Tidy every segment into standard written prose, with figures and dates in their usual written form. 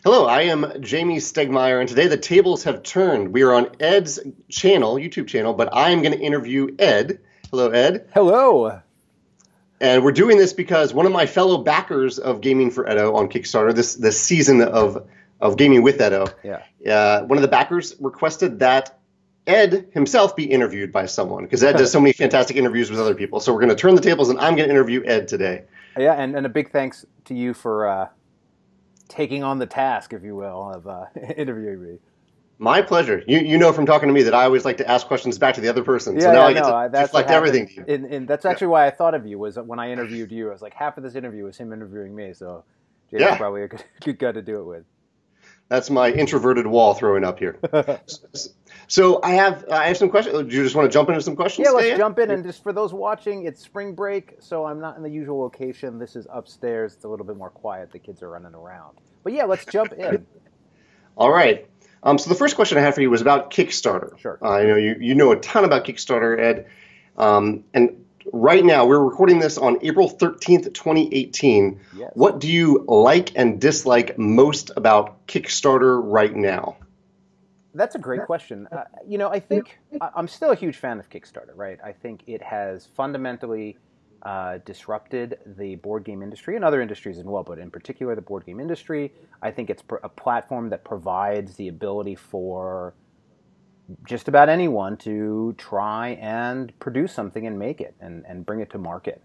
Hello, I am Jamey Stegmaier, and today the tables have turned. We are on Ed's channel, YouTube channel, but I'm going to interview Ed. Hello, Ed. Hello. And we're doing this because one of my fellow backers of Gaming for Edo on Kickstarter, this season of Gaming with Edo, one of the backers requested that Ed himself be interviewed by someone, because Ed does so many fantastic interviews with other people. So we're going to turn the tables, and I'm going to interview Ed today. Yeah, and a big thanks to you for taking on the task, if you will, of interviewing me. My pleasure. You know from talking to me that I always like to ask questions back to the other person. So Yeah, now yeah, I get to deflect everything to you. And that's actually why I thought of you, was when I interviewed you. I was like, half of this interview was him interviewing me, so Jay's probably a good guy to do it with. That's my introverted wall throwing up here. So I have some questions. Do you just want to jump into some questions? Yeah, let's jump in. And just for those watching, it's spring break, so I'm not in the usual location. This is upstairs. It's a little bit more quiet. The kids are running around. But yeah, let's jump in. All right. So the first question I had for you was about Kickstarter. Sure. I know you know a ton about Kickstarter, Ed. And right now, we're recording this on April 13th, 2018. Yes. What do you like and dislike most about Kickstarter right now? That's a great question. I think I'm still a huge fan of Kickstarter, right? I think it has fundamentally disrupted the board game industry and other industries as well, but in particular the board game industry. I think it's a platform that provides the ability for just about anyone to try and produce something and make it and bring it to market.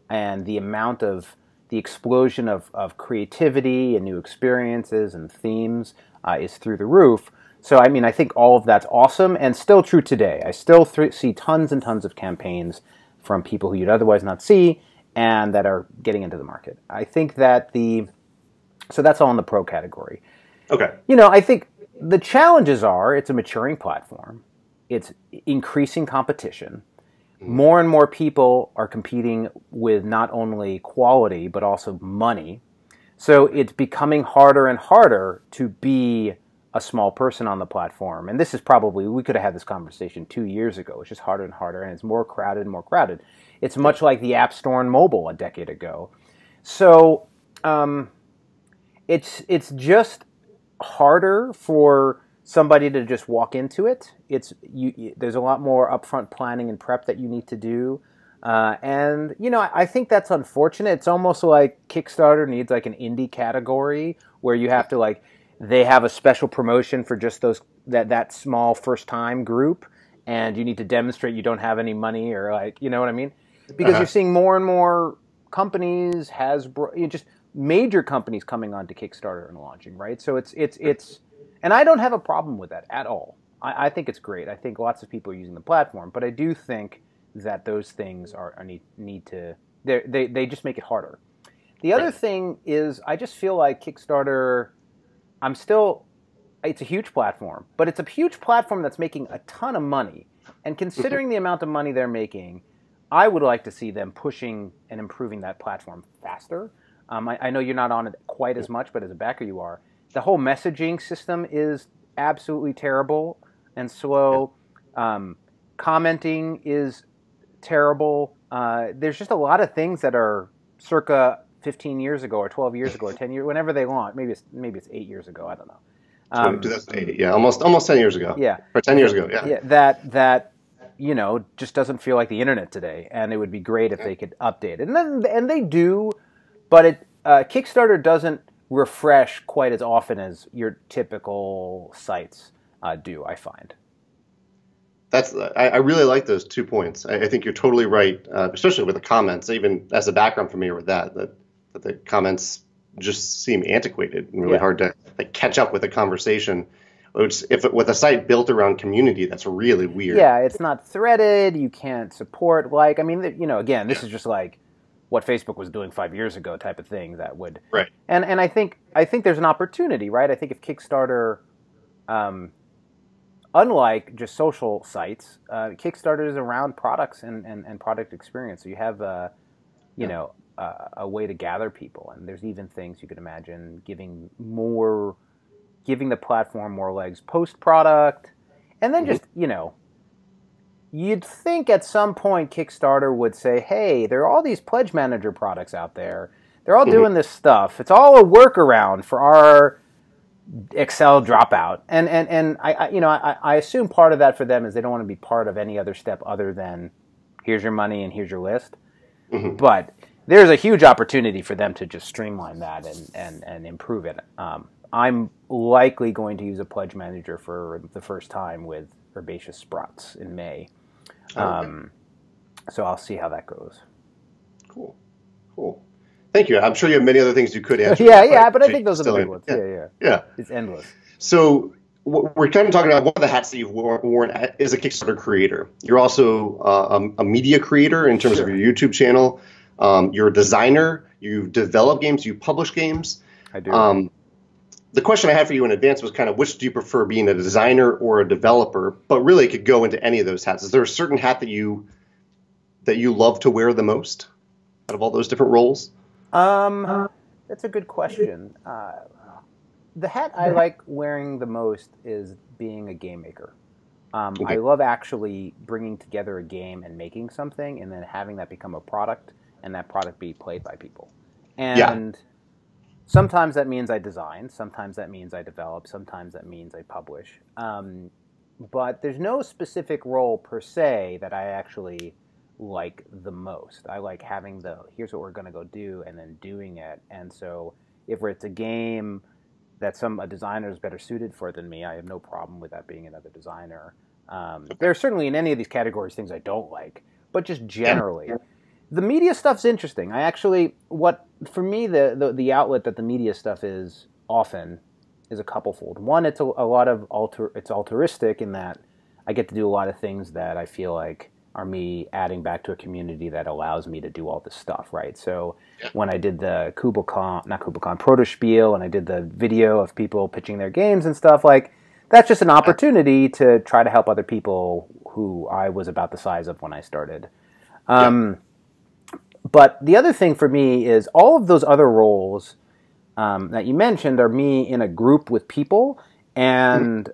And the amount of the explosion of creativity and new experiences and themes is through the roof. So, I mean, I think all of that's awesome and still true today. I still see tons and tons of campaigns from people who you'd otherwise not see and that are getting into the market. I think that so that's all in the pro category. Okay. I think the challenges are it's a maturing platform. It's increasing competition. More and more people are competing with not only quality, but also money. So it's becoming harder and harder to be a small person on the platform. And this is probably, we could have had this conversation 2 years ago. It's just harder and harder, and it's more crowded and more crowded. It's much like the App Store and mobile a decade ago. So it's just harder for somebody to just walk into it. There's a lot more upfront planning and prep that you need to do. I think that's unfortunate. It's almost like Kickstarter needs like an indie category where you have to they have a special promotion for just that small first time group, and you need to demonstrate you don't have any money or you know what I mean? Because you're seeing more and more companies, just major companies coming onto Kickstarter and launching, right? So it's and I don't have a problem with that at all. I think it's great. I think lots of people are using the platform, but I do think that those things need to they just make it harder. The other thing is I just feel like Kickstarter, it's a huge platform, but it's a huge platform that's making a ton of money. And considering the amount of money they're making, I would like to see them pushing and improving that platform faster. I know you're not on it quite as much, but as a backer you are. The whole messaging system is absolutely terrible and slow. Commenting is terrible. There's just a lot of things that are circa 15 years ago or 12 years ago or 10 years, whenever they launched. Maybe it's 8 years ago. I don't know. 2008, yeah, almost 10 years ago. Yeah, or 10 years ago. Yeah, that just doesn't feel like the internet today, and it would be great if they could update it. And they do, but Kickstarter doesn't refresh quite as often as your typical sites do, I find. I really like those 2 points. I think you're totally right, especially with the comments. Even as a background familiar with that the comments just seem antiquated and really hard to catch up with the conversation. Which, with a site built around community, that's really weird. Yeah, it's not threaded. You can't support again, this is just like what Facebook was doing 5 years ago type of thing that would. Right. And I think there's an opportunity, right? I think if Kickstarter, unlike just social sites, Kickstarter is around products and product experience. So you have a way to gather people, and there's even things you could imagine giving the platform more legs post-product, and then just, you'd think at some point Kickstarter would say, hey, there are all these pledge manager products out there. They're all doing this stuff. It's all a workaround for our Excel dropout, and I assume part of that for them is they don't want to be part of any other step other than here's your money and here's your list. Mm-hmm. But there's a huge opportunity for them to just streamline that and improve it. I'm likely going to use a pledge manager for the first time with Herbaceous Sprouts in May. So I'll see how that goes. Cool. Thank you. I'm sure you have many other things you could answer. But I think those are the big ones. Yeah. It's endless. So we're kind of talking about one of the hats that you've worn is a Kickstarter creator. You're also a media creator in terms of your YouTube channel. You're a designer. You develop games. You publish games. I do. The question I had for you in advance was kind of which do you prefer, being a designer or a developer? But really, it could go into any of those hats. Is there a certain hat that you love to wear the most out of all those different roles? That's a good question. The hat I like wearing the most is being a game maker. I love actually bringing together a game and making something and then having that become a product and that product be played by people. And sometimes that means I design, sometimes that means I develop, sometimes that means I publish. But there's no specific role per se that I actually like the most. I like having here's what we're going to go do and then doing it. And so if it's a game that a designer is better suited for than me, I have no problem with that being another designer. There are certainly in any of these categories things I don't like, but just generally. The media stuff's interesting. For me, the outlet that the media stuff is often is a couplefold. One, it's a lot of it's altruistic in that I get to do a lot of things that I feel like are me adding back to a community that allows me to do all this stuff, right? So when I did the Protospiel, and I did the video of people pitching their games and stuff, like that's just an opportunity to try to help other people who I was about the size of when I started. But the other thing for me is all of those other roles that you mentioned are me in a group with people and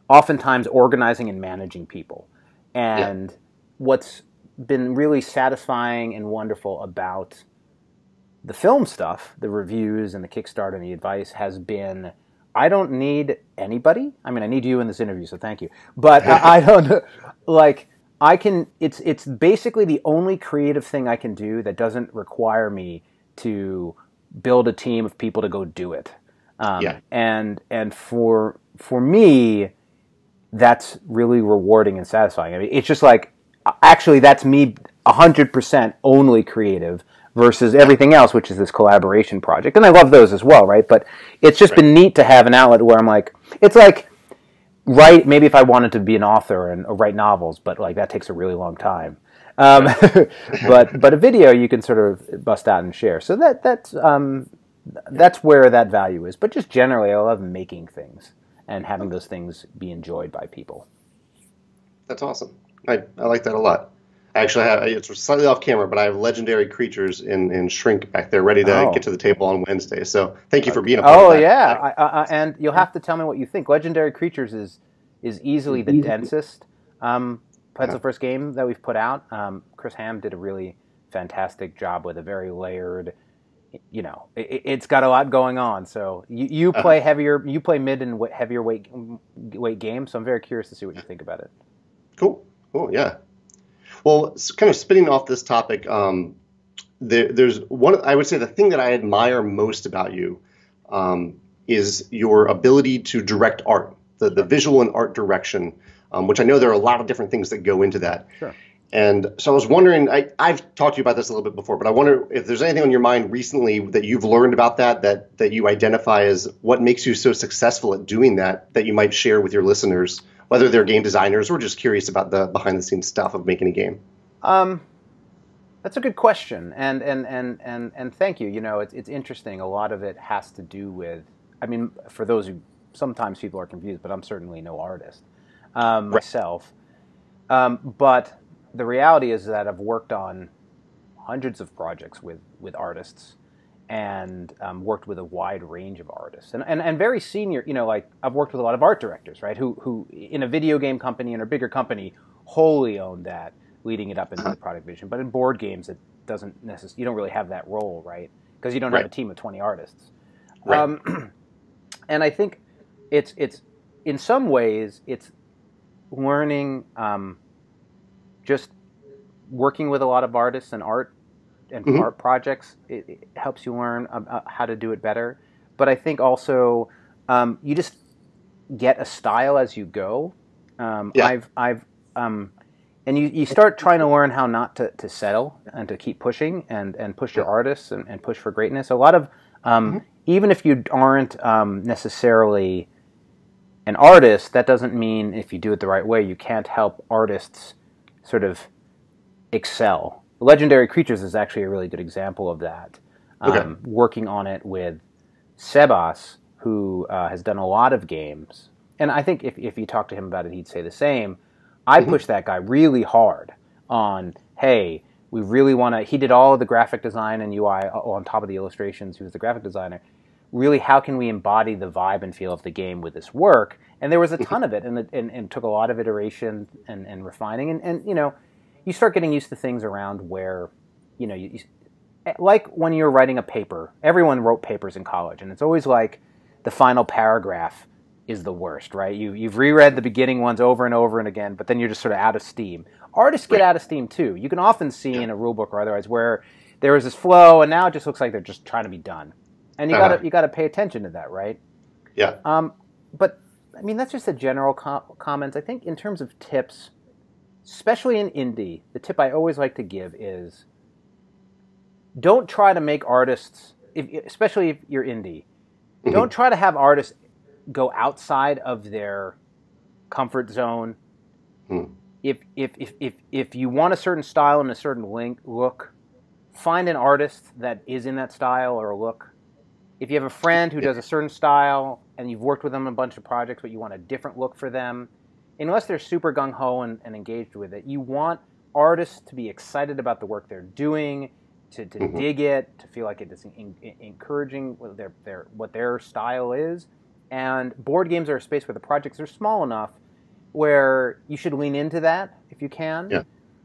oftentimes organizing and managing people. And what's been really satisfying and wonderful about the film stuff, the reviews and the Kickstarter and the advice, has been I don't need anybody. I mean, I need you in this interview, so thank you. But I don't like. I can. It's basically the only creative thing I can do that doesn't require me to build a team of people to go do it. And for me, that's really rewarding and satisfying. I mean, it's just like, actually, that's me 100% only creative versus everything else, which is this collaboration project. And I love those as well, right? But it's just been neat to have an outlet where I'm like, it's like, maybe if I wanted to be an author and write novels, but like that takes a really long time. But a video you can sort of bust out and share. So that's where that value is. But just generally, I love making things and having those things be enjoyed by people. That's awesome. I like that a lot. I actually have, it's slightly off camera, but I have Legendary Creatures in Shrink back there ready to get to the table on Wednesday. So thank you for being a part of that. Oh, yeah. And you'll have to tell me what you think. Legendary Creatures is easily the densest Pencil First game that we've put out. Chris Ham did a really fantastic job with a very layered, it's got a lot going on. So you play you play mid and heavier weight games. So I'm very curious to see what you think about it. Cool. Yeah. Well, kind of spinning off this topic, there's one. I would say the thing that I admire most about you is your ability to direct art, the visual and art direction, which I know there are a lot of different things that go into that. Sure. And so I was wondering, I've talked to you about this a little bit before, but I wonder if there's anything on your mind recently that you've learned about that you identify as what makes you so successful at doing that you might share with your listeners, whether they're game designers or just curious about the behind-the-scenes stuff of making a game. That's a good question, and thank you. It's interesting. A lot of it has to do with. I mean, for those who sometimes people are confused, but I'm certainly no artist myself. But the reality is that I've worked on hundreds of projects with artists, and worked with a wide range of artists, and very senior. Like I've worked with a lot of art directors, right? Who in a video game company and a bigger company wholly own that, leading it up into the product vision. But in board games, it doesn't necessarily. You don't really have that role, right? Because you don't have a team of 20 artists. Right. And I think it's in some ways it's learning, just working with a lot of artists and art projects. It helps you learn how to do it better. But I think also you just get a style as you go. And you start trying to learn how not to settle and to keep pushing and push your artists and push for greatness. A lot of, even if you aren't necessarily an artist, that doesn't mean if you do it the right way, you can't help artists sort of excel. Legendary Creatures is actually a really good example of that. Working on it with Sebas, who has done a lot of games. And I think if you talk to him about it, he'd say the same. I pushed that guy really hard on, hey, we really want to... He did all of the graphic design and UI on top of the illustrations. He was the graphic designer. Really, how can we embody the vibe and feel of the game with this work? And there was a ton of it, and it took a lot of iteration and refining. And you know, you start getting used to things around where, you know, like when you're writing a paper. Everyone wrote papers in college, and it's always like the final paragraph is the worst, right? You've reread the beginning ones over and over and again, but then you're just sort of out of steam. Artists get out of steam too. You can often see in a rulebook or otherwise where there was this flow, and now it just looks like they're just trying to be done. And you gotta pay attention to that, right? Yeah. But I mean, that's just a general comment. I think in terms of tips, especially in indie, the tip I always like to give is don't try to make artists, especially if you're indie, don't try to have artists go outside of their comfort zone. If you want a certain style and a certain look, find an artist that is in that style or look. If you have a friend who does a certain style and you've worked with them on a bunch of projects but you want a different look for them, unless they're super gung-ho and engaged with it, you want artists to be excited about the work they're doing, to dig it, to feel like it is encouraging what their style is. And board games are a space where the projects are small enough where you should lean into that if you can. Yeah.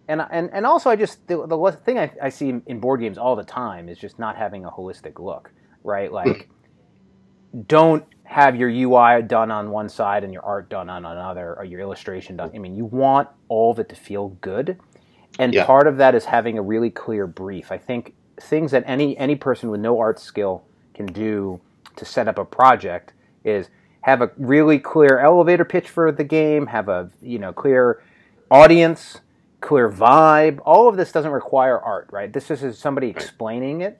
And also, the thing I see in board games all the time is just not having a holistic look, right? Like, don't have your UI done on one side and your art done on another, or your illustration done. I mean, you want all of it to feel good. And part of that is having a really clear brief. I think things that any person with no art skill can do to set up a project is have a really clear elevator pitch for the game, have a clear audience, clear vibe. All of this doesn't require art, right? This is somebody explaining it.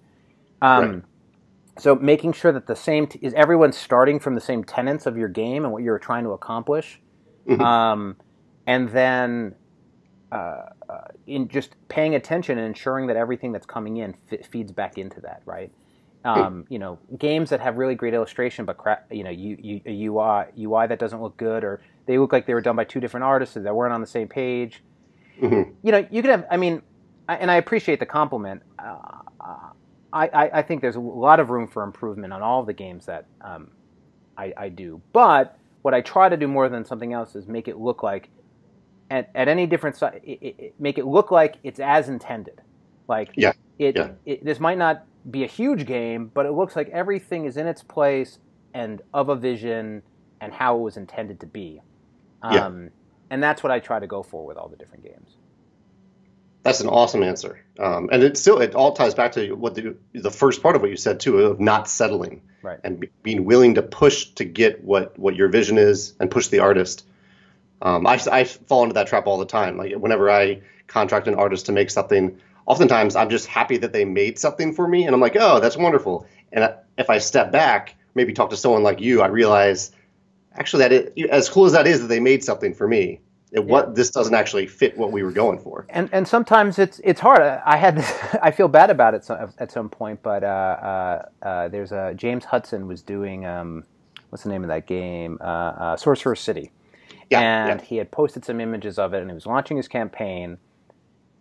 So making sure that the same is everyone starting from the same tenets of your game and what you're trying to accomplish, and then in just paying attention and ensuring that everything that's coming in feeds back into that, right? Games that have really great illustration, but a UI that doesn't look good, or they look like they were done by two different artists that weren't on the same page. You can have. I mean, and I appreciate the compliment. I think there's a lot of room for improvement on all of the games that I do. But what I try to do more than something else is make it look like at any different side, make it look like it's as intended. Like this might not be a huge game, but it looks like everything is in its place and of a vision and how it was intended to be. And that's what I try to go for with all the different games. That's an awesome answer. And it all ties back to what the first part of what you said too, of not settling, right? And being willing to push to get what your vision is and push the artist. I fall into that trap all the time. Like whenever I contract an artist to make something, oftentimes I'm just happy that they made something for me, and I'm like, oh, that's wonderful. And if I step back, maybe talk to someone like you, I realize actually as cool as that is that they made something for me, this doesn't actually fit what we were going for. And sometimes it's hard. I feel bad about it at some point, but there's James Hudson was doing what's the name of that game? Sorcerer City. And he had posted some images of it, and he was launching his campaign.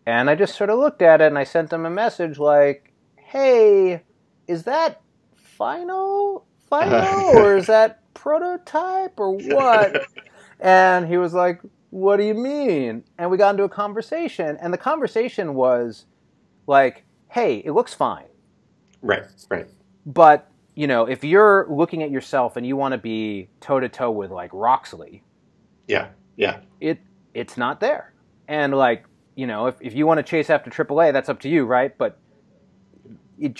And I just sort of looked at it, and I sent him a message like, hey, is that final, or is that prototype, or what? And he was like, what do you mean? And we got into a conversation, and the conversation was like, hey, it looks fine. Right. But if you're looking at yourself and you want to be toe to toe with like Roxley, it's not there. And like, if you want to chase after AAA, that's up to you, right? But it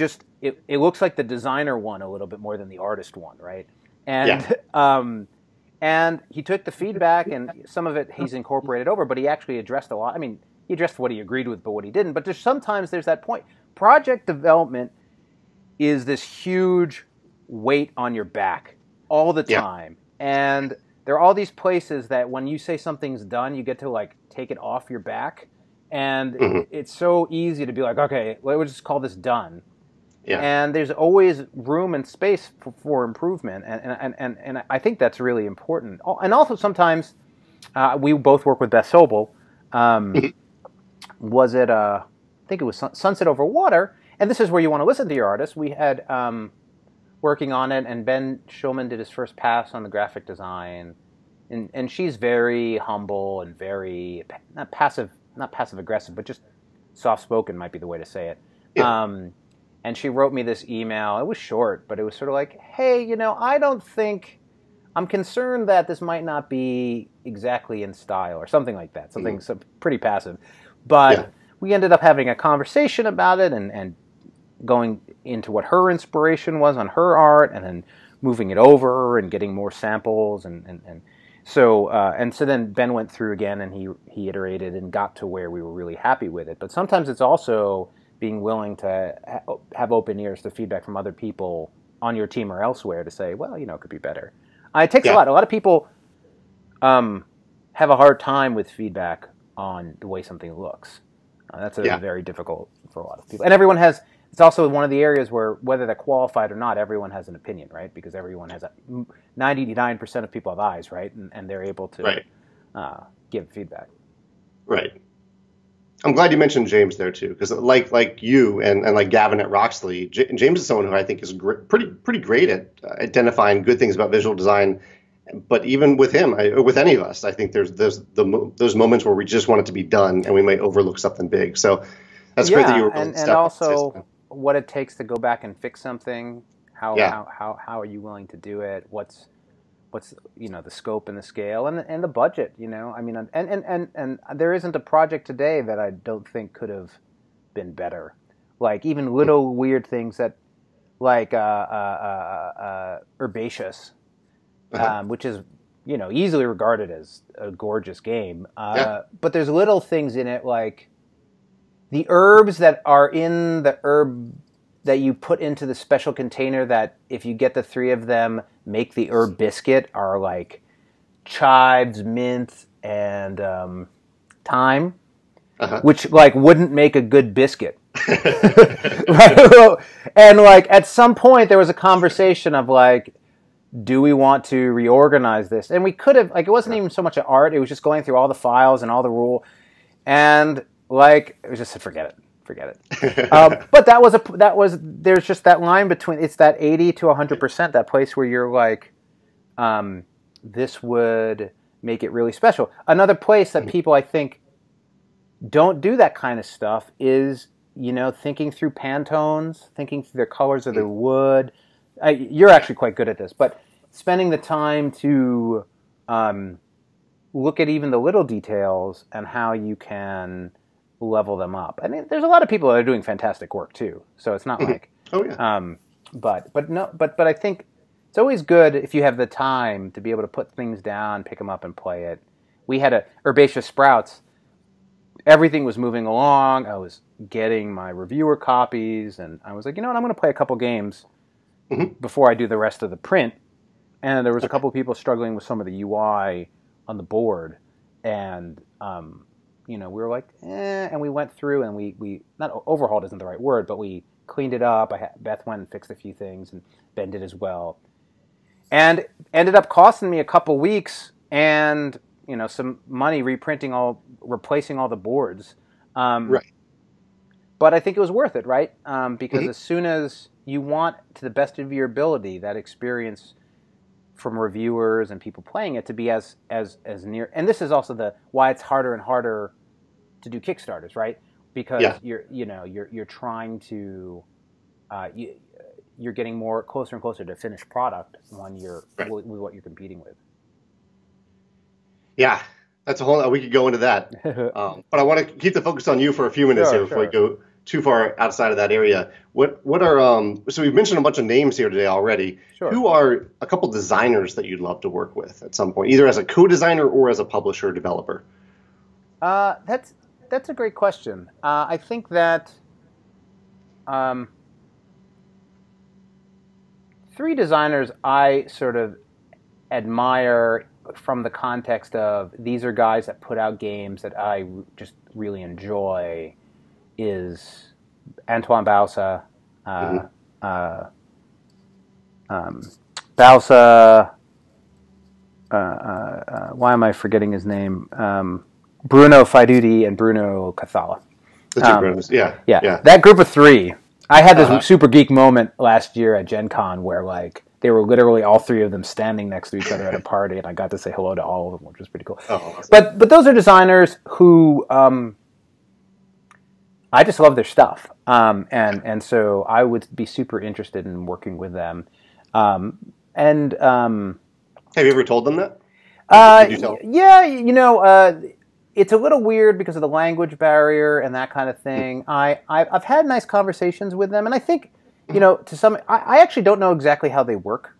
looks like the designer one a little bit more than the artist one, right? And and he took the feedback, and some of it he's incorporated over, but he actually addressed a lot. I mean, he addressed what he agreed with, but what he didn't. But sometimes there's that point. Project development is this huge weight on your back all the time. And there are all these places that when you say something's done, you get to like take it off your back. And it's so easy to be like, okay, we'll just call this done. Yeah. And there's always room and space for improvement. And I think that's really important. And also sometimes we both work with Beth Sobel. Was it, I think it was Sunset Over Water. And this is where you want to listen to your artist. We had working on it, and Ben Schulman did his first pass on the graphic design. And she's very humble and very, not passive aggressive, but just soft spoken might be the way to say it. Yeah. And she wrote me this email. It was short, but it was sort of like, hey, I'm concerned that this might not be exactly in style or something like that. Something pretty passive. But we ended up having a conversation about it and going into what her inspiration was on her art, and then moving it over and getting more samples. So then Ben went through again, and he iterated and got to where we were really happy with it. But sometimes it's also being willing to have open ears to feedback from other people on your team or elsewhere to say, well, it could be better. It takes a lot. A lot of people have a hard time with feedback on the way something looks. That's very difficult for a lot of people. And everyone has, it's also one of the areas where, whether they're qualified or not, everyone has an opinion, right? Because everyone has 99% of people have eyes, right? And they're able to give feedback. Right. I'm glad you mentioned James there too, because like you and like Gavin at Roxley, James is someone who I think is pretty great at identifying good things about visual design. But even with him, with any of us, I think there's those moments where we just want it to be done, and we might overlook something big. So that's great that you were willing to step up and say something. What it takes to go back and fix something. How are you willing to do it? What's the scope and the scale and the budget, I mean, and there isn't a project today that I don't think could have been better. Like even little weird things that, like Herbaceous, which is easily regarded as a gorgeous game. But there's little things in it, like the herbs that are in the herb that you put into the special container that, if you get the 3 of them, make the herb biscuit, are like chives, mint, and thyme, which like wouldn't make a good biscuit. Right? And like at some point there was a conversation of like, do we want to reorganize this? And we could have, like, it wasn't even so much an art, it was just going through all the files and all the rule, and like it was just said, forget it. But there's just that line between, it's that 80 to 100%, that place where you're like, this would make it really special. Another place that people, I think, don't do that kind of stuff is, thinking through Pantones, thinking through the colors of the wood. You're actually quite good at this, but spending the time to look at even the little details and how you can level them up. I mean, there's a lot of people that are doing fantastic work too. So it's not like, but I think it's always good if you have the time to be able to put things down, pick them up, and play it. We had a Herbaceous Sprouts. Everything was moving along. I was getting my reviewer copies, and I was like, I'm going to play a couple games before I do the rest of the print. And there was a couple of people struggling with some of the UI on the board, and we were like, and we went through and we not overhauled isn't the right word, but we cleaned it up. Beth went and fixed a few things, and Ben did as well. And ended up costing me a couple weeks and, some money replacing all the boards. Right. But I think it was worth it, right? Because as soon as you want, to the best of your ability, that experience from reviewers and people playing it to be as near, and this is also why it's harder and harder to do Kickstarters, right? Because you're trying to you're getting more closer and closer to finished product when you're right. with what you're competing with. Yeah, that's a whole. We could go into that, but I want to keep the focus on you for a few minutes here before we go too far outside of that area. What are so we've mentioned a bunch of names here today already. Sure. Who are a couple designers that you'd love to work with at some point, either as a co-designer or as a publisher or developer? That's a great question. I think that three designers I sort of admire from the context of these are guys that put out games that I just really enjoy is Antoine Bausa, why am I forgetting his name? Bruno Faiduti and Bruno Cathala. The two Brunos, yeah. That group of three. I had this super geek moment last year at Gen Con where like they were literally all three of them standing next to each other at a party, and I got to say hello to all of them, which was pretty cool. Oh, awesome. But those are designers who I just love their stuff, and so I would be super interested in working with them. Have you ever told them that? Did you tell them? Yeah, it's a little weird because of the language barrier and that kind of thing. I've had nice conversations with them, and I think, to some, I actually don't know exactly how they work.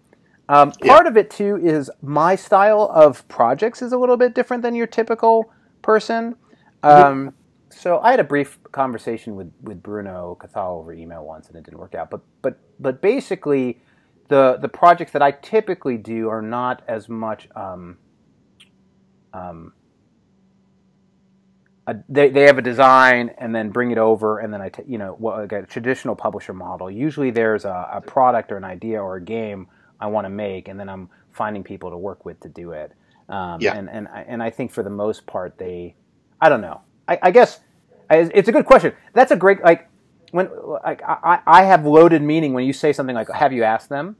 Part of it too is my style of projects is a little bit different than your typical person. So I had a brief conversation with Bruno Cathala over email once, and it didn't work out. But basically, the projects that I typically do are not as much. They have a design and then bring it over, and then like a traditional publisher model. Usually there's a product or an idea or a game I want to make, and then I'm finding people to work with to do it. And I think for the most part I don't know. I guess it's a good question. That's a great I have loaded meaning when you say something like have you asked them?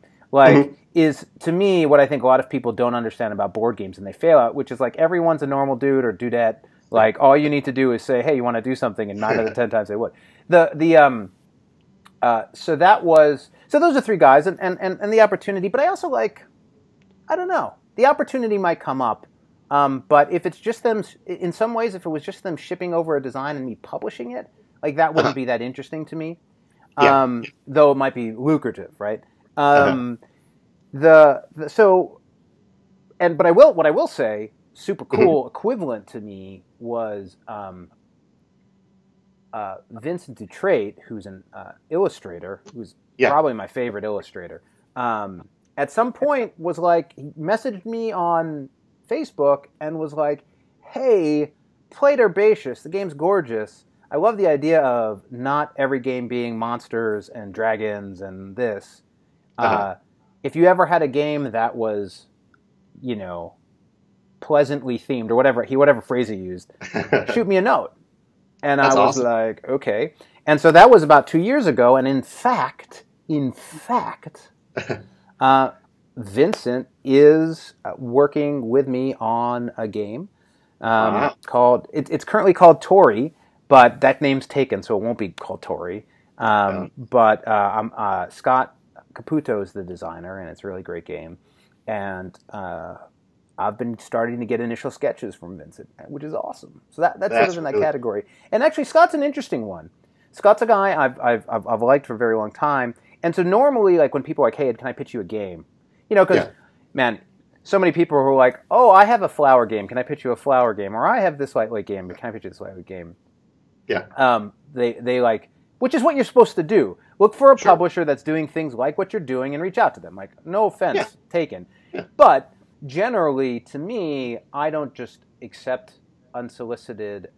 Is to me what I think a lot of people don't understand about board games and they fail at, which is like everyone's a normal dude or dudette. Like all you need to do is say, "Hey, you want to do something?" and 9 out of 10 times they would. So those are three guys and the opportunity. But I also I don't know, the opportunity might come up. But if it's just them, in some ways, if it was just them shipping over a design and me publishing it, like that wouldn't be that interesting to me. Though it might be lucrative, right? But what I will say, super cool equivalent to me was Vincent Dutrait, who's an illustrator, who's probably my favorite illustrator. At some point was like, he messaged me on Facebook and was like, hey, played Herbaceous, the game's gorgeous. I love the idea of not every game being monsters and dragons and this. If you ever had a game that was, pleasantly themed or whatever phrase he used, shoot me a note. And that's I was awesome. Like, okay. And so that was about 2 years ago. And in fact, Vincent is working with me on a game called, it's currently called Tori, but that name's taken, so it won't be called Tori. But Scott Caputo is the designer, and it's a really great game. And I've been starting to get initial sketches from Vincent, which is awesome. So that's sort of in that category. And actually, Scott's an interesting one. Scott's a guy I've liked for a very long time. And so normally, like when people are like, "Hey, can I pitch you a game?" Because man, so many people who are like, "Oh, I have a flower game. Can I pitch you a flower game?" Or "I have this lightweight game. Can I pitch you this lightweight game?" Yeah. They like, which is what you're supposed to do. Look for a publisher that's doing things like what you're doing and reach out to them. Like, no offense taken, but generally, to me, I don't just accept unsolicited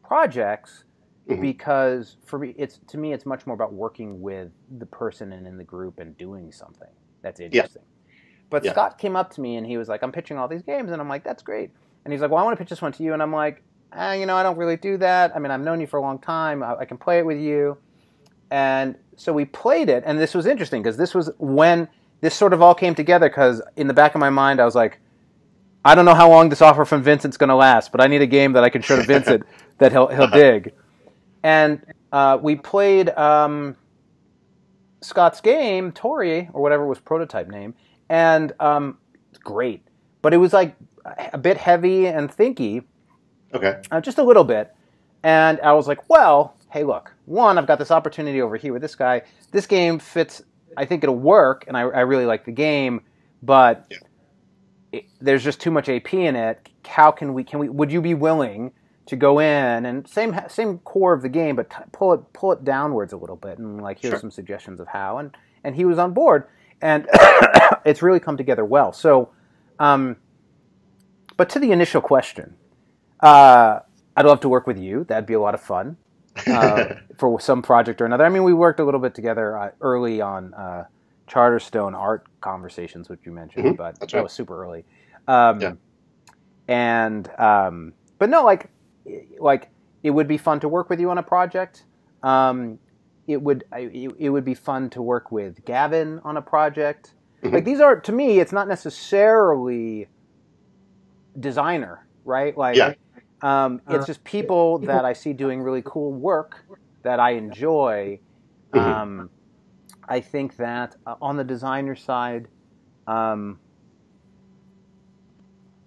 projects because for me, it's much more about working with the person and in the group and doing something that's interesting. But Scott came up to me and he was like, "I'm pitching all these games," and I'm like, "That's great." And he's like, "Well, I want to pitch this one to you," and I'm like, I don't really do that. I mean, I've known you for a long time. I can play it with you. And so we played it, and this was interesting because this was when this sort of all came together, because in the back of my mind, I was like, I don't know how long this offer from Vincent's going to last, but I need a game that I can show to Vincent that he'll dig. And we played Scott's game, Tori, or whatever was prototype name, and it's great. But it was like a bit heavy and thinky. Okay. Just a little bit. And I was like, well, hey, look, one, I've got this opportunity over here with this guy. This game fits, I think it'll work, and I really like the game, but there's just too much AP in it. How can we, would you be willing to go in and same core of the game, but pull it downwards a little bit and like here's some suggestions of how, and he was on board, and it's really come together well. So, but to the initial question, I'd love to work with you. That'd be a lot of fun for some project or another. I mean, we worked a little bit together early on Charterstone art conversations, which you mentioned, but that was super early. And but no, like it would be fun to work with you on a project. It would be fun to work with Gavin on a project. Like these are, to me, it's not necessarily designer, right? Like it's just people that I see doing really cool work that I enjoy. I think that on the designer side,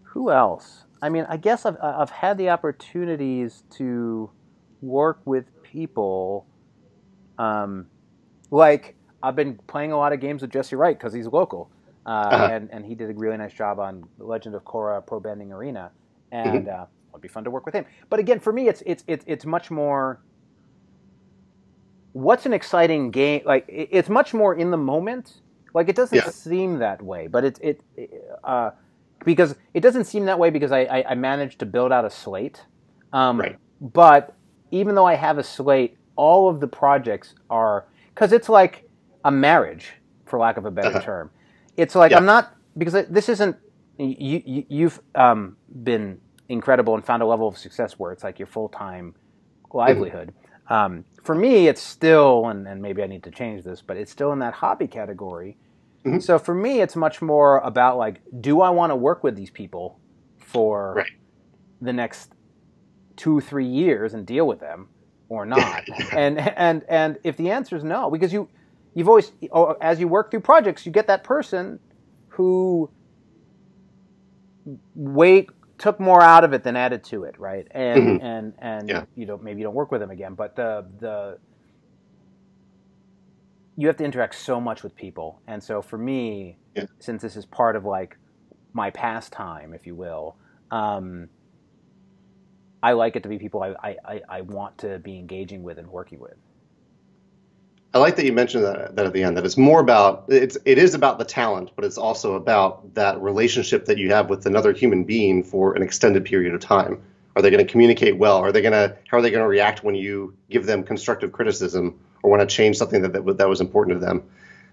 who else? I mean, I guess I've had the opportunities to work with people. Like I've been playing a lot of games with Jesse Wright because he's local, and he did a really nice job on The Legend of Korra Pro Bending Arena, and it'd be fun to work with him. But again, for me, it's much more. What's an exciting game? Like it's much more in the moment. Like it doesn't seem that way, but because it doesn't seem that way because I managed to build out a slate. But even though I have a slate, all of the projects are, because it's like a marriage, for lack of a better term. It's like I'm not, because this isn't, you've been incredible and found a level of success where it's like your full-time livelihood. For me, it's still, and maybe I need to change this, but it's still in that hobby category. So for me, it's much more about like, do I want to work with these people for the next 2-3 years and deal with them or not? and if the answer is no, because you've always, as you work through projects, you get that person who took more out of it than added to it, right? And maybe you don't work with them again, but you have to interact so much with people. And so for me, since this is part of like my pastime, if you will, I like it to be people I want to be engaging with and working with. I like that you mentioned that at the end, that it's more about, it is about the talent, but it's also about that relationship that you have with another human being for an extended period of time. Are they going to communicate well? How are they going to react when you give them constructive criticism or want to change something that was important to them?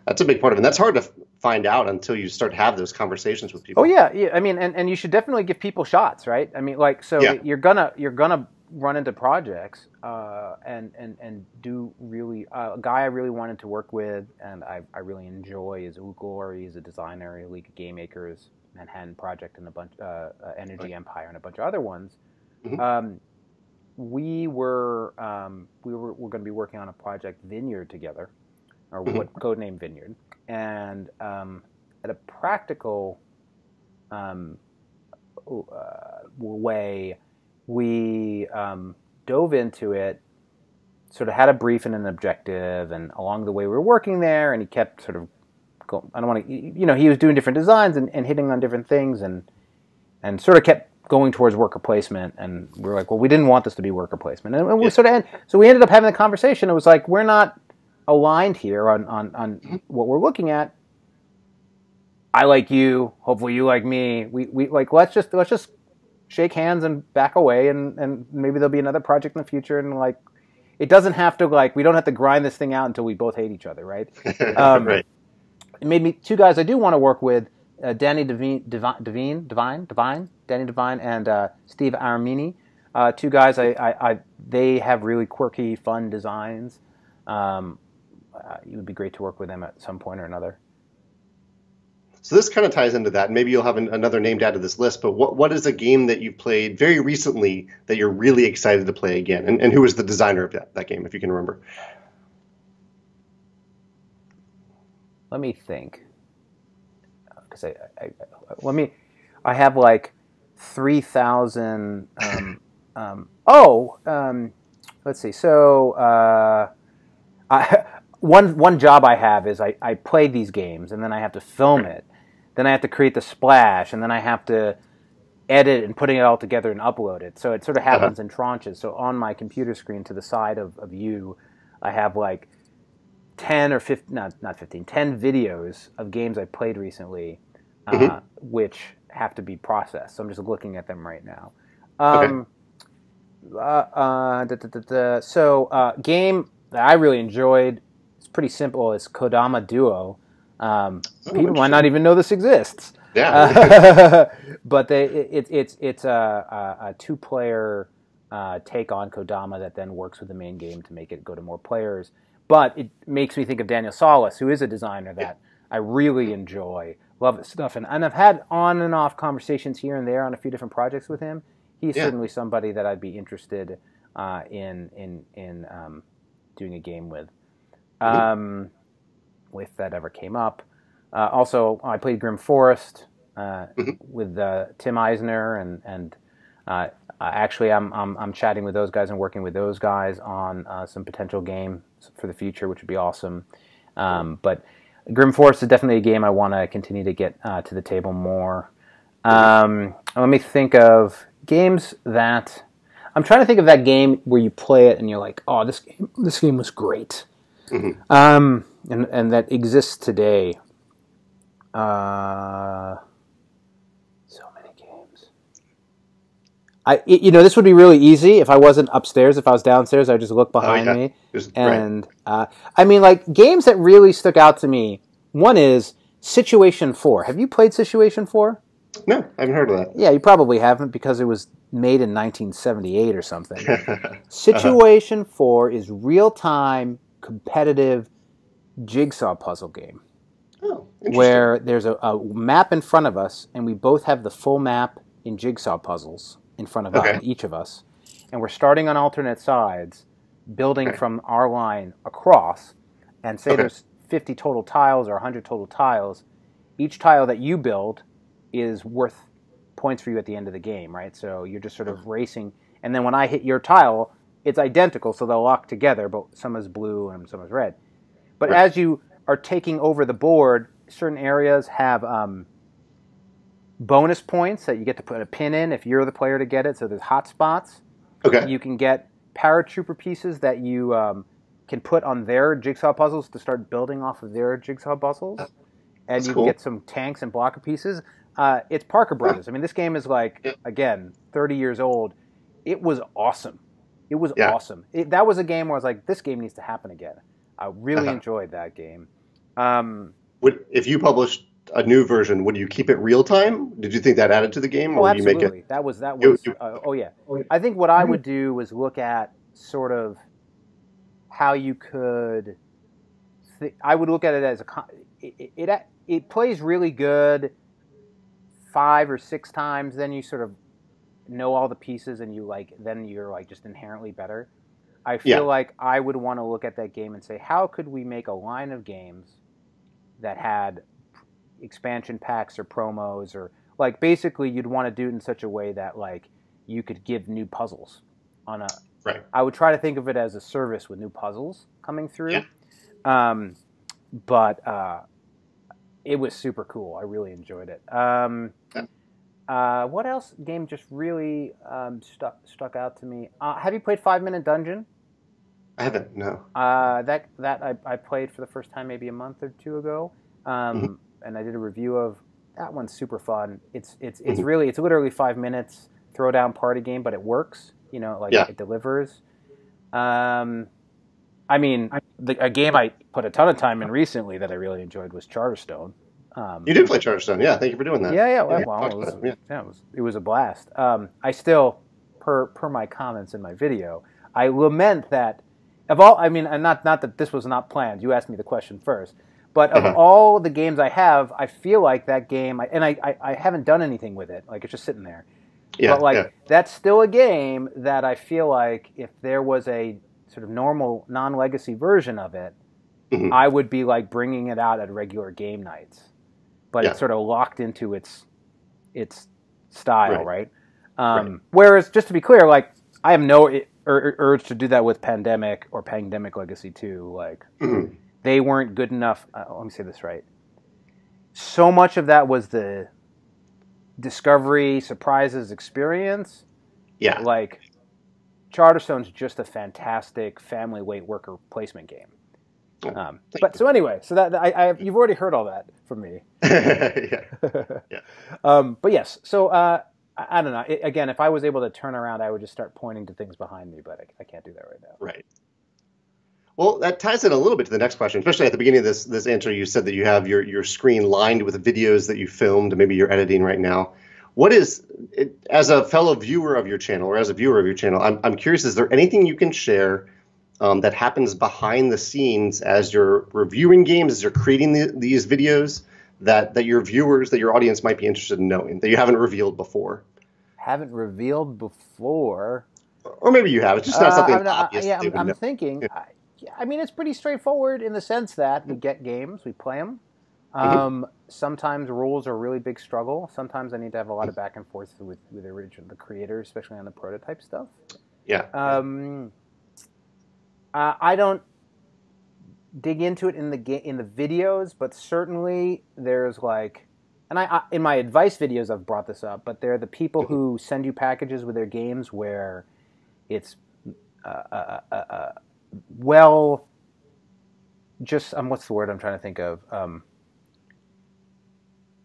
That's a big part of it. And that's hard to find out until you start to have those conversations with people. Oh yeah. I mean, and you should definitely give people shots, right? I mean, like, so you're gonna run into projects and do really a guy I really wanted to work with and I really enjoy is Ugor. He's a designer, League of Game Makers, Manhattan Project, and a bunch Energy Empire and a bunch of other ones. We were going to be working on a project Vineyard together, or what codename Vineyard, and at a practical way, we dove into it, sort of had a brief and an objective, and along the way we were working there, and he kept sort of going, I don't want to, he was doing different designs and hitting on different things, and sort of kept going towards worker placement, and we were like, well, we didn't want this to be worker placement, and we sort of so we ended up having the conversation. It was like, we're not aligned here on what we're looking at. I like you, hopefully you like me. We like, let's just shake hands and back away, and maybe there'll be another project in the future, and like, it doesn't have to, like, we don't have to grind this thing out until we both hate each other, right? Right. It made me two guys I do want to work with. Danny Devine, and Steve Armini, two guys. They have really quirky, fun designs. It would be great to work with them at some point or another. So this kind of ties into that. Maybe you'll have another name to add to this list. But what is a game that you've played very recently that you're really excited to play again? And who was the designer of that game, if you can remember? let me think. Because I have like 3,000. Let's see. So one job I have is I play these games, and then I have to film it. Then I have to create the splash, and then I have to edit and putting it all together and upload it. So it sort of happens in tranches. So on my computer screen to the side of you, I have like 10 or 15, not 15, 10 videos of games I played recently, which have to be processed. So I'm just looking at them right now. Game that I really enjoyed, it's pretty simple. It's Kodama Duo. People might not even know this exists. Yeah. But it's a two-player take on Kodama that then works with the main game to make it go to more players. But it makes me think of Daniel Salas, who is a designer that I really enjoy. Love his stuff. And I've had on and off conversations here and there on a few different projects with him. He's certainly somebody that I'd be interested in doing a game with. If that ever came up. Also, I played Grim Forest with Tim Eisner, and actually, I'm chatting with those guys and working with those guys on some potential games for the future, which would be awesome. But Grim Forest is definitely a game I want to continue to get to the table more. Let me think of games that I'm trying to think of that game where you play it and you're like, oh, this game was great. And that exists today. So many games. This would be really easy if I wasn't upstairs. If I was downstairs, I'd just look behind me. And games that really stuck out to me. One is Situation 4. Have you played Situation 4? No, I haven't heard of that. Yeah, you probably haven't because it was made in 1978 or something. Situation 4 is real-time, competitive jigsaw puzzle game. Oh, where there's a map in front of us, and we both have the full map in jigsaw puzzles in front of each of us. And we're starting on alternate sides, building from our line across, and say there's 50 total tiles or 100 total tiles. Each tile that you build is worth points for you at the end of the game, right? So you're just sort of racing, and then when I hit your tile, it's identical, so they'll lock together, but some is blue and some is red. But as you are taking over the board, certain areas have bonus points that you get to put a pin in if you're the player to get it, so there's hot spots. You can get paratrooper pieces that you can put on their jigsaw puzzles to start building off of their jigsaw puzzles. And you can get some tanks and blocker pieces. It's Parker Brothers. I mean, this game is again, 30 years old. It was awesome. It was awesome. That was a game where I was like, this game needs to happen again. I really enjoyed that game. If you published a new version, would you keep it real time? Did you think that added to the game, or would absolutely. you make it? That was. I think what I would do was look at sort of how you could. I would look at it as it plays really good 5 or 6 times. Then you sort of know all the pieces, and then you're just inherently better. I feel like I would want to look at that game and say, how could we make a line of games that had expansion packs or promos, or basically you'd want to do it in such a way that you could give new puzzles on a. Right. I would try to think of it as a service with new puzzles coming through. But it was super cool. I really enjoyed it. What else game just really stuck out to me? Have you played 5 Minute Dungeon? I haven't, no. That I played for the first time maybe a month or 2 ago, and I did a review of that. One's super fun. It's literally 5 minutes throwdown party game, but it works. It delivers. A game I put a ton of time in recently that I really enjoyed was Charterstone. You did play Charterstone, yeah. Thank you for doing that. It was a blast. I still, per my comments in my video, I lament that of all. And not that this was not planned. You asked me the question first, but of all the games I have, I feel like that game, I haven't done anything with it. It's just sitting there. That's still a game that I feel like if there was a sort of normal non-legacy version of it, I would be like bringing it out at regular game nights, but it's sort of locked into its style, right? Whereas, just to be clear, like I have no urge to do that with Pandemic or Pandemic Legacy 2. Like they weren't good enough. Let me say this right. So much of that was the discovery, surprises, experience. Yeah. Like Charterstone's just a fantastic family weight worker placement game. So anyway, so that you've already heard all that from me. But yes, so I don't know. Again, if I was able to turn around, I would just start pointing to things behind me, but I can't do that right now. Right. Well, that ties in a little bit to the next question, especially at the beginning of this answer. You said that you have your screen lined with videos that you filmed, and maybe you're editing right now. What is, as a fellow viewer of your channel, or as a viewer of your channel, I'm curious, is there anything you can share that happens behind the scenes as you're reviewing games, as you're creating these videos that your viewers, that your audience might be interested in knowing, that you haven't revealed before? Haven't revealed before? Or maybe you have. It's just not something obvious. I'm thinking. I mean, it's pretty straightforward in the sense that we get games, we play them. Sometimes rules are a really big struggle. Sometimes I need to have a lot of back and forth with the creators, especially on the prototype stuff. I don't dig into it in the videos, but certainly there's like, and I in my advice videos I've brought this up, but they're the people who send you packages with their games where it's what's the word I'm trying to think of?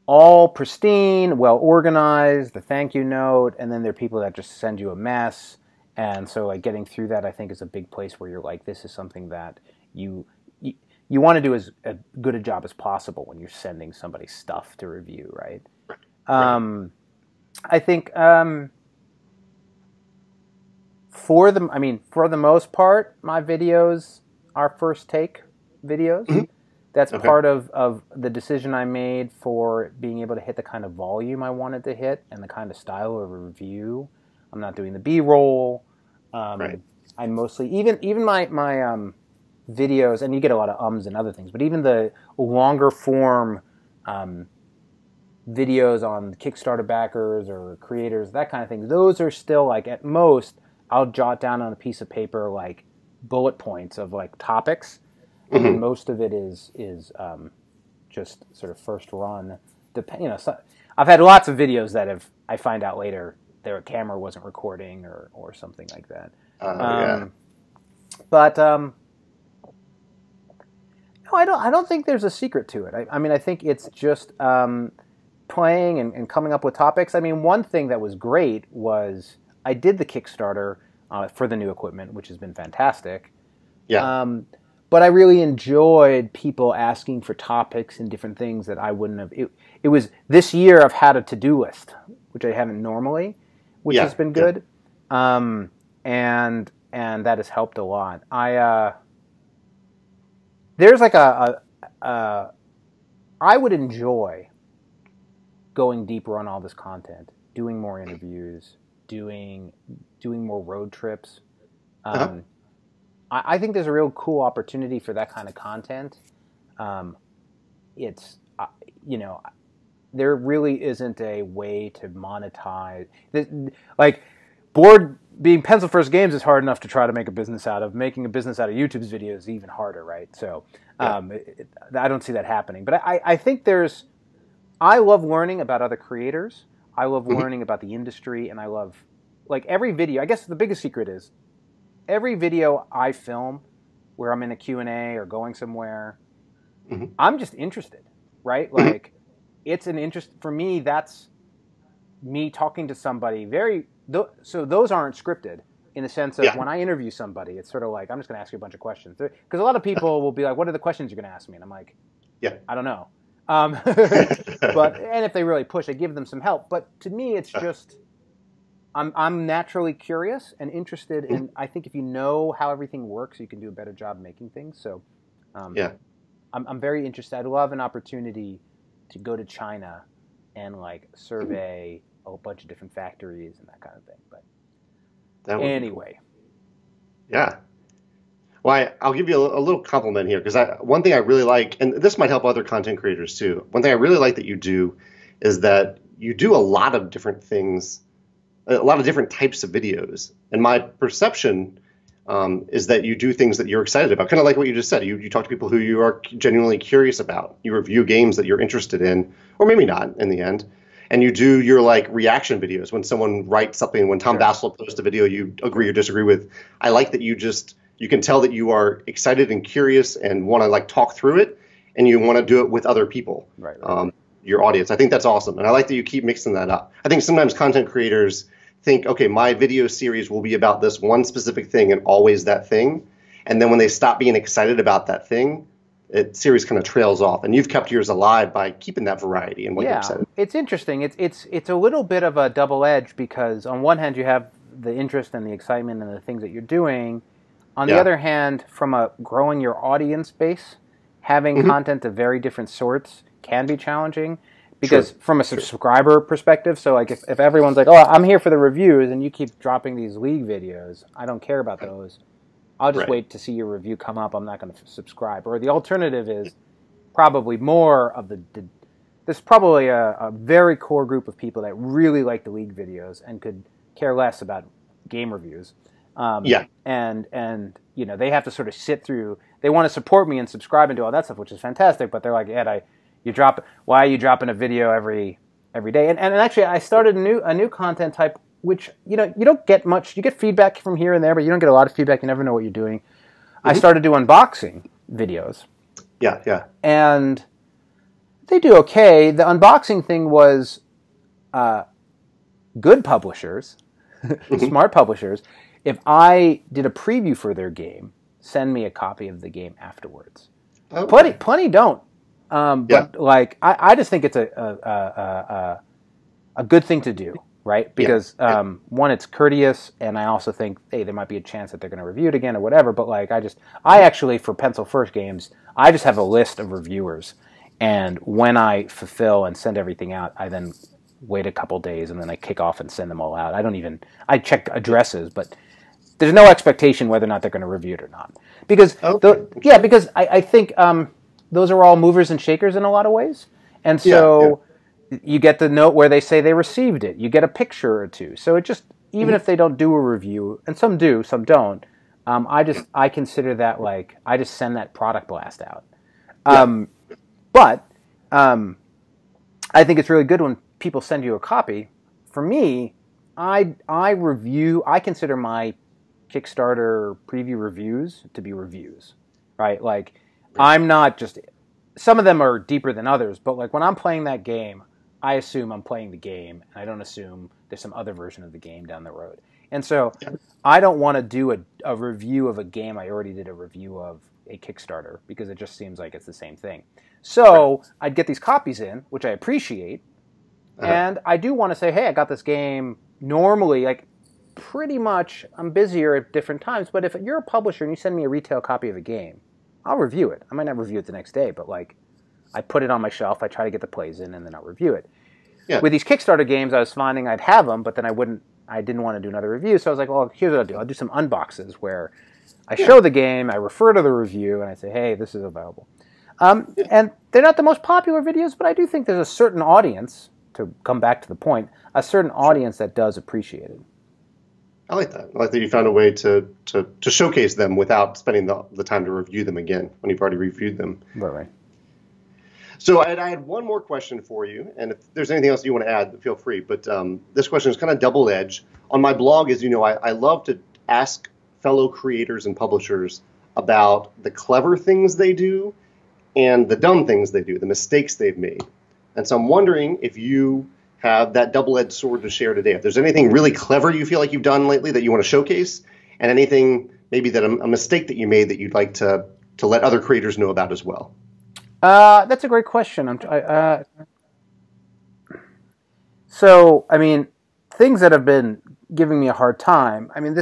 All pristine, well organized, the thank you note, and then there are people that just send you a mess. And so like getting through that, I think, is a big place where you're like, this is something that you want to do as good a job as possible when you're sending somebody stuff to review, right? I think for the most part, my videos are first take videos. That's part of the decision I made for being able to hit the kind of volume I wanted to hit and the kind of style of a review. I'm not doing the B-roll. I mostly, even my videos, and you get a lot of ums and other things, but even the longer form videos on Kickstarter backers or creators, that kind of thing, those are still like, at most, I'll jot down on a piece of paper like bullet points of like topics. And then most of it is just sort of first run. I've had lots of videos that I find out later their camera wasn't recording or something like that. But no, I don't think there's a secret to it. I mean, I think it's just playing and coming up with topics. I mean, one thing that was great was I did the Kickstarter for the new equipment, which has been fantastic. But I really enjoyed people asking for topics and different things that I wouldn't have. It was this year I've had a to-do list, which I haven't normally, which has been good, and that has helped a lot. There's like I would enjoy going deeper on all this content, doing more interviews, doing more road trips. I think there's a real cool opportunity for that kind of content. It's, there really isn't a way to monetize. Like, being pencil first games is hard enough to try to make a business out of. Making a business out of YouTube's videos is even harder, right? So I don't see that happening. But I think I love learning about other creators. I love learning about the industry, and I love, like, every video. I guess the biggest secret is, every video I film where I'm in a Q&A or going somewhere, I'm just interested, right? Like, it's an interest for me. That's me talking to somebody. So those aren't scripted in the sense of when I interview somebody, it's sort of like, I'm just going to ask you a bunch of questions. Because a lot of people will be like, what are the questions you're going to ask me? And I'm like, I don't know. And if they really push, I give them some help. But to me, it's just, I'm naturally curious and interested, and I think if you know how everything works, you can do a better job making things. So, I'm very interested. I'd love an opportunity to go to China and like survey a bunch of different factories and that kind of thing. But anyway, Well, I'll give you a little compliment here because one thing I really like, and this might help other content creators too. One thing I really like that you do is that you do a lot of different things, a lot of different types of videos. And my perception is that you do things that you're excited about, kind of like what you just said. You talk to people who you are genuinely curious about. You review games that you're interested in, or maybe not in the end. And you do your like reaction videos when someone writes something. When Tom Bassel posts a video you agree or disagree with. I like that you can tell that you are excited and curious and want to like talk through it, and you want to do it with other people, your audience. I think that's awesome, and I like that you keep mixing that up. I think sometimes content creators think, okay, my video series will be about this one specific thing and always that thing, and then when they stop being excited about that thing, the series kind of trails off. And you've kept yours alive by keeping that variety and what you're excited. It's interesting. It's a little bit of a double edge because on one hand you have the interest and the excitement and the things that you're doing. On the other hand, from a growing your audience base, having content of very different sorts can be challenging because from a subscriber perspective, so like if everyone's like, oh, I'm here for the reviews and you keep dropping these League videos, I don't care about those. I'll just wait to see your review come up. I'm not going to subscribe. Or the alternative is probably more of there's probably a very core group of people that really like the League videos and could care less about game reviews. And you know, they have to sort of sit through. They want to support me and subscribe and do all that stuff, which is fantastic. But they're like, Ed, why are you dropping a video every day? And actually, I started a new content type, which you don't get much. You get feedback from here and there, but you don't get a lot of feedback. You never know what you're doing. I started doing unboxing videos. And they do okay. The unboxing thing was good publishers, smart publishers. If I did a preview for their game, send me a copy of the game afterwards. Plenty don't. But like, I just think it's a good thing to do, right? Because one, it's courteous, and I also think, hey, there might be a chance that they're going to review it again or whatever. But like, I actually for Pencil First games, I just have a list of reviewers, and when I fulfill and send everything out, I then wait a couple days and then I kick off and send them all out. I check addresses, but there's no expectation whether or not they're going to review it or not. Because because I think those are all movers and shakers in a lot of ways. And so you get the note where they say they received it. You get a picture or two. So it just, even if they don't do a review, and some do, some don't, I consider that like, I just send that product blast out. But I think it's really good when people send you a copy. For me, I consider my Kickstarter preview reviews to be reviews, right? Like, I'm not just, some of them are deeper than others, but like when I'm playing that game, I assume I'm playing the game, and I don't assume there's some other version of the game down the road. And so I don't want to do a review of a game I already did a review of a Kickstarter, because it just seems like it's the same thing. So I'd get these copies in, which I appreciate, and I do want to say, hey, I got this game. Normally, like, pretty much I'm busier at different times, but if you're a publisher and you send me a retail copy of a game, I'll review it. I might not review it the next day, but like, I put it on my shelf, I try to get the plays in, and then I'll review it. With these Kickstarter games, I was finding I'd have them, but then I didn't want to do another review, so I was like, well, here's what I'll do. I'll do some unboxes where I show the game, I refer to the review, and I say, hey, this is available. And they're not the most popular videos, but I do think there's a certain audience, to come back to the point, a certain audience that does appreciate it. I like that. I like that you found a way to showcase them without spending the time to review them again when you've already reviewed them. Right. So I had one more question for you, and if there's anything else you want to add, feel free. But this question is kind of double-edged. On my blog, as you know, I love to ask fellow creators and publishers about the clever things they do and the dumb things they do, the mistakes they've made. And so I'm wondering if you have that double-edged sword to share today. If there's anything really clever you feel like you've done lately that you want to showcase, and anything maybe that a mistake that you made that you'd like to let other creators know about as well. That's a great question. So, I mean, things that have been giving me a hard time. I mean,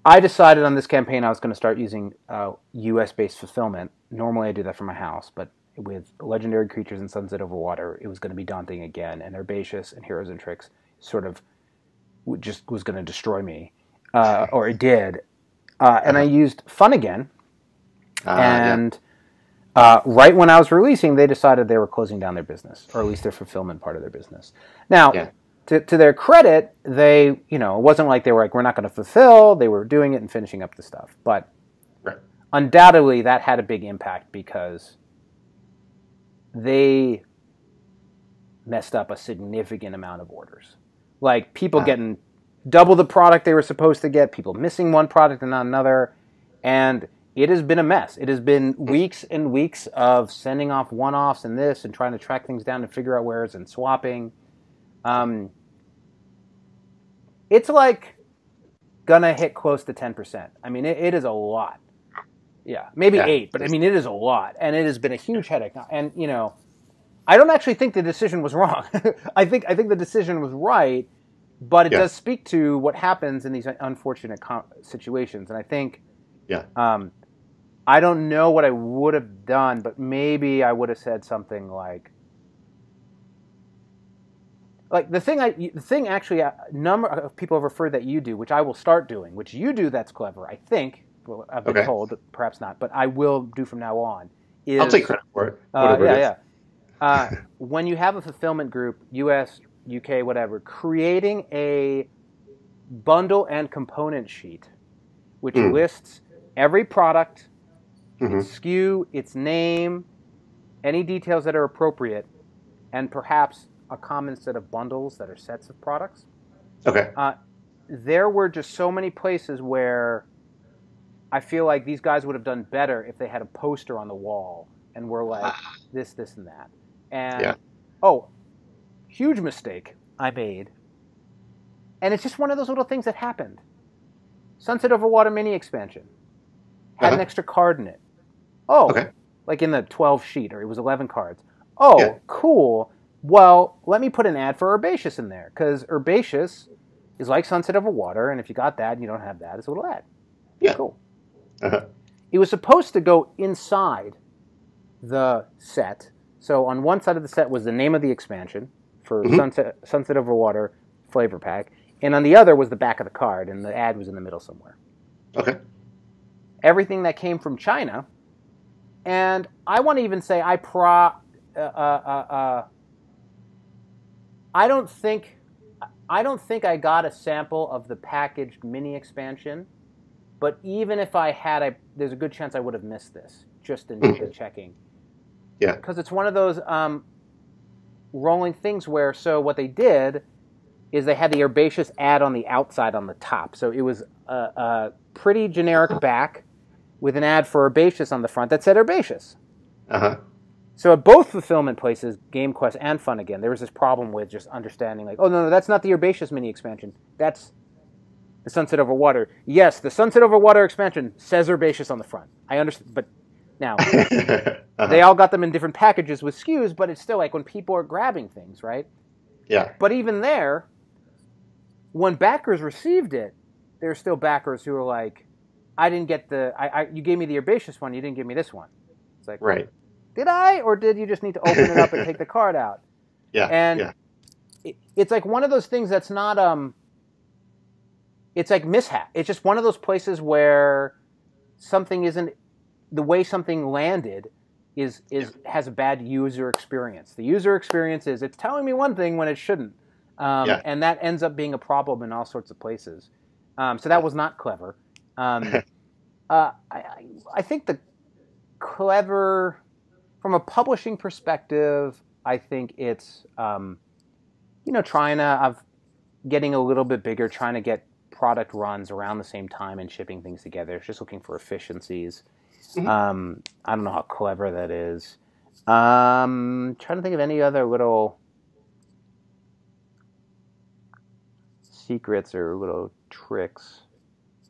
I decided on this campaign I was going to start using U.S.-based fulfillment. Normally I do that from my house, but with Legendary Creatures and Sunset Over Water, it was going to be daunting again, and Herbaceous and Heroes and Tricks sort of just was going to destroy me, or it did. and I used Fun Again. Yeah. Right when I was releasing, they decided they were closing down their business, or at least their fulfillment part of their business. Now, to their credit, they, it wasn't like they were like, we're not going to fulfill. They were doing it and finishing up the stuff. But undoubtedly, that had a big impact because they messed up a significant amount of orders. Like people getting double the product they were supposed to get, people missing one product and not another, and it has been a mess. It has been weeks and weeks of sending off one-offs and this and trying to track things down and figure out where it's and swapping. It's like gonna hit close to 10%. I mean, it is a lot. Yeah, maybe 8, but I mean, it is a lot, and it has been a huge headache. And I don't actually think the decision was wrong. I think the decision was right, but it does speak to what happens in these unfortunate situations. And I think, I don't know what I would have done, but maybe I would have said something like the thing actually, a number of people have referred that you do, which I will start doing, which you do that's clever, I think. Well, I've been told, perhaps not, but I will do from now on. I'll take credit for it. When you have a fulfillment group, US, UK, whatever, creating a bundle and component sheet, which lists every product, its SKU, its name, any details that are appropriate, and perhaps a common set of bundles that are sets of products. There were just so many places where I feel like these guys would have done better if they had a poster on the wall and were like, this, and that. And, huge mistake I made. And it's just one of those little things that happened. Sunset Over Water mini expansion had an extra card in it. Like in the 12 sheet, or it was 11 cards. Cool. Well, let me put an ad for Herbaceous in there, because Herbaceous is like Sunset Over Water, and if you got that and you don't have that, it's a little ad. Cool. It was supposed to go inside the set. So on one side of the set was the name of the expansion for Sunset Over Water flavor pack, and on the other was the back of the card, and the ad was in the middle somewhere. Everything that came from China, and I want to even say I don't think I got a sample of the packaged mini expansion, but even if I had, there's a good chance I would have missed this just in the checking. Because it's one of those rolling things where, so what they did is they had the Herbaceous ad on the outside on the top. So it was a pretty generic back with an ad for Herbaceous on the front that said Herbaceous. So at both fulfillment places, GameQuest and Fun Again, there was this problem with just understanding, like, oh, no, that's not the Herbaceous mini expansion. That's the Sunset Over Water. Yes, the Sunset Over Water expansion says Herbaceous on the front. I understand, but now, they all got them in different packages with SKUs, but it's still like when people are grabbing things, right? But even there, when backers received it, there are still backers who are like, I didn't get you gave me the Herbaceous one, you didn't give me this one. It's like, did I, or did you just need to open it up and take the card out? It's like one of those things that's not, it's like mishap. It's just one of those places where something isn't, the way something landed has a bad user experience. The user experience is it's telling me one thing when it shouldn't. And that ends up being a problem in all sorts of places. So that was not clever. I think the clever, from a publishing perspective, I think it's, getting a little bit bigger, trying to get product runs around the same time and shipping things together. It's just looking for efficiencies. I don't know how clever that is. Trying to think of any other little secrets or little tricks.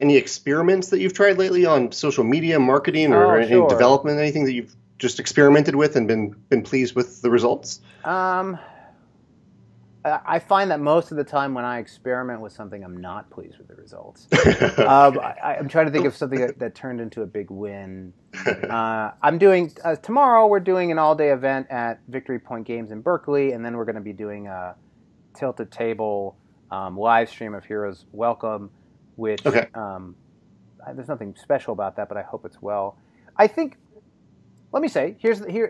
Any experiments that you've tried lately on social media marketing or any development, anything that you've just experimented with and been pleased with the results? I find that most of the time when I experiment with something, I'm not pleased with the results. I'm trying to think of something that turned into a big win. I'm doing, tomorrow we're doing an all-day event at Victory Point Games in Berkeley, and then we're going to be doing a Tilted Table live stream of Heroes Welcome, which there's nothing special about that, but I hope it's well. I think. Let me say,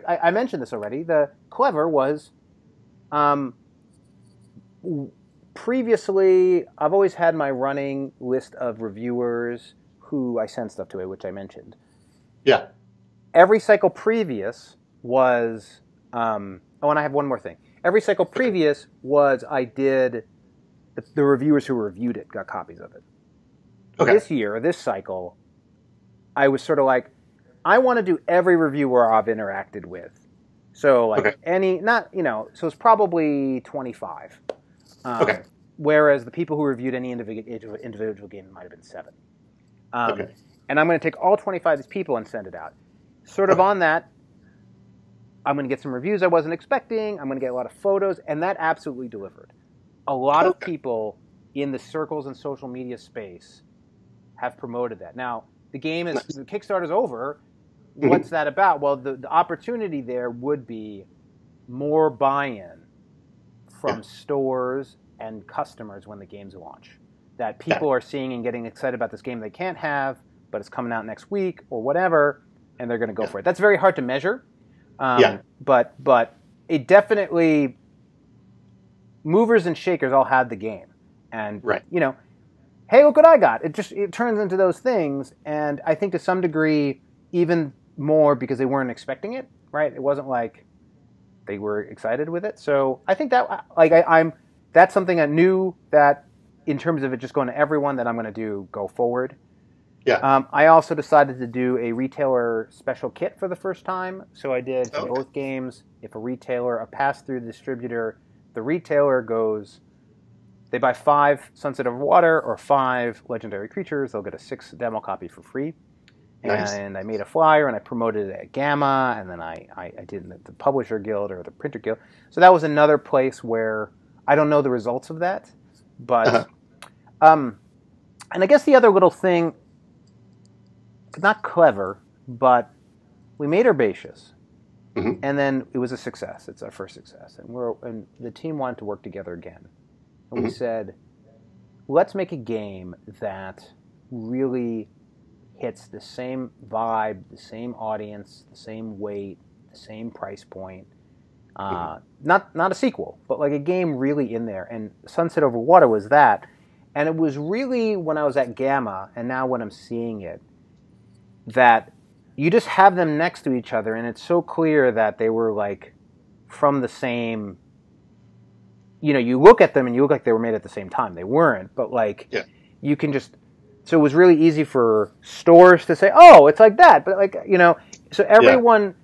I mentioned this already. The clever was, previously, I've always had my running list of reviewers who I send stuff to, which I mentioned. Yeah. Every cycle previous was, and I have one more thing. Every cycle previous was I did, the reviewers who reviewed it got copies of it. Okay. This cycle, I was sort of like, I want to do every reviewer I've interacted with. So like so it's probably 25. Whereas the people who reviewed any individual game might have been 7. And I'm going to take all 25 of these people and send it out. Sort of on that, I'm going to get some reviews I wasn't expecting. I'm going to get a lot of photos, and that absolutely delivered. A lot of people in the circles and social media space have promoted that. Now, the Kickstarter's over. What's that about? Well, the opportunity there would be more buy-in from stores and customers when the games launch. That people are seeing and getting excited about this game they can't have, but it's coming out next week or whatever, and they're going to go for it. That's very hard to measure, but it definitely, movers and shakers all had the game. And, hey, look what I got. It turns into those things, and I think to some degree, even more because they weren't expecting it, right? It wasn't like they were excited with it. So I think that that's something I knew that in terms of it just going to everyone that I'm going to do go forward. Yeah. I also decided to do a retailer special kit for the first time. So I did for both games. If a pass-through distributor, the retailer goes, they buy 5 Sunset Over Water or 5 Legendary Creatures, they'll get a 6 demo copy for free. Nice. And I made a flyer and I promoted it at Gamma, and then I did it at the Publisher Guild or the Printer Guild. So that was another place where I don't know the results of that, but and I guess the other little thing, not clever, but we made Herbaceous, and then it was a success. It's our first success, and the team wanted to work together again, and we said, let's make a game that really hits the same vibe, the same audience, the same weight, the same price point. Not a sequel, but like a game really in there. And Sunset Over Water was that. And it was really when I was at Gamma, and now when I'm seeing it, that you just have them next to each other, and it's so clear that they were like from the same. You look at them and you look like they were made at the same time. They weren't, but like you can just. So it was really easy for stores to say, "Oh, it's like that," but so everyone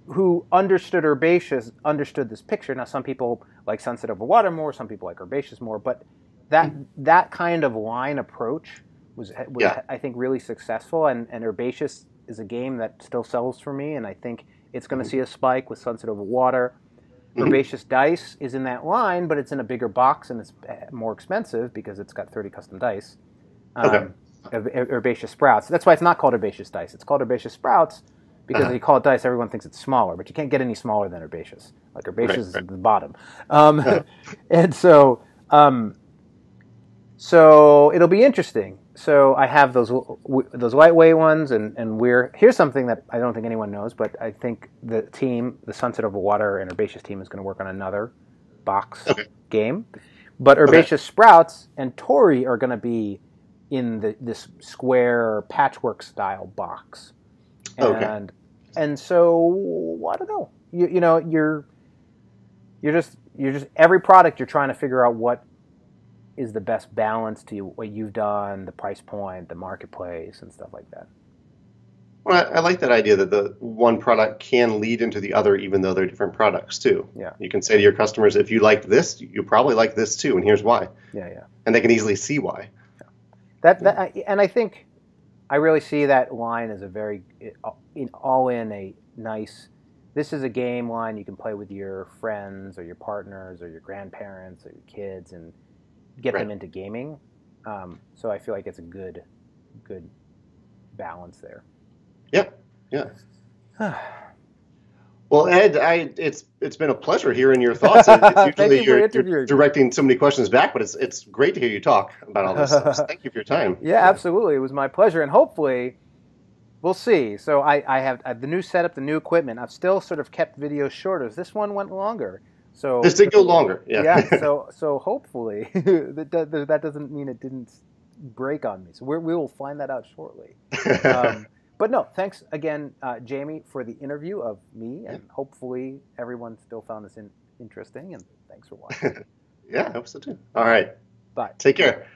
who understood Herbaceous understood this picture. Now, some people like Sunset Over Water more, some people like Herbaceous more, but that kind of line approach was I think really successful. And Herbaceous is a game that still sells for me, and I think it's going to see a spike with Sunset Over Water. Herbaceous dice is in that line, but it's in a bigger box and it's more expensive because it's got 30 custom dice. Herbaceous Sprouts. That's why it's not called Herbaceous Dice. It's called Herbaceous Sprouts because if you call it dice, everyone thinks it's smaller, but you can't get any smaller than Herbaceous. Like Herbaceous is at the bottom. And so it'll be interesting. So I have those lightweight ones, and here's something that I don't think anyone knows, but I think the team, the Sunset Over Water and Herbaceous team, is going to work on another box game. But Herbaceous Sprouts and Tori are going to be in this square patchwork style box, and so I don't know. You're just every product you're trying to figure out what is the best balance to what you've done, the price point, the marketplace, and stuff like that. Well, I like that idea that the one product can lead into the other, even though they're different products too. Yeah, you can say to your customers, if you liked this, you probably like this too, and here's why. Yeah, and they can easily see why. And I think I really see that line as a very a nice. This is a game line you can play with your friends or your partners or your grandparents or your kids and get them into gaming. So I feel like it's a good balance there. Yeah. Well, Ed, it's been a pleasure hearing your thoughts. It's usually you're directing so many questions back, but it's great to hear you talk about all this stuff. So thank you for your time. Yeah, absolutely. It was my pleasure, and hopefully we'll see. So I have the new setup, the new equipment. I've still sort of kept videos shorter. This one went longer. So this did go longer. Yeah. Yeah. So hopefully that doesn't mean it didn't break on me. So we will find that out shortly. But no, thanks again, Jamey, for the interview of me, and hopefully everyone still found this interesting, and thanks for watching. Yeah, I hope so too. All right. Bye. Take care.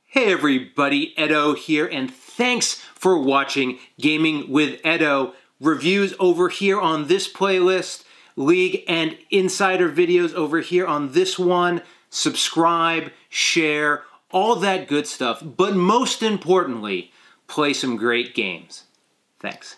Hey everybody, Edo here, and thanks for watching Gaming with Edo. Reviews over here on this playlist, League and Insider videos over here on this one. Subscribe, share, all that good stuff. But most importantly, play some great games. Thanks.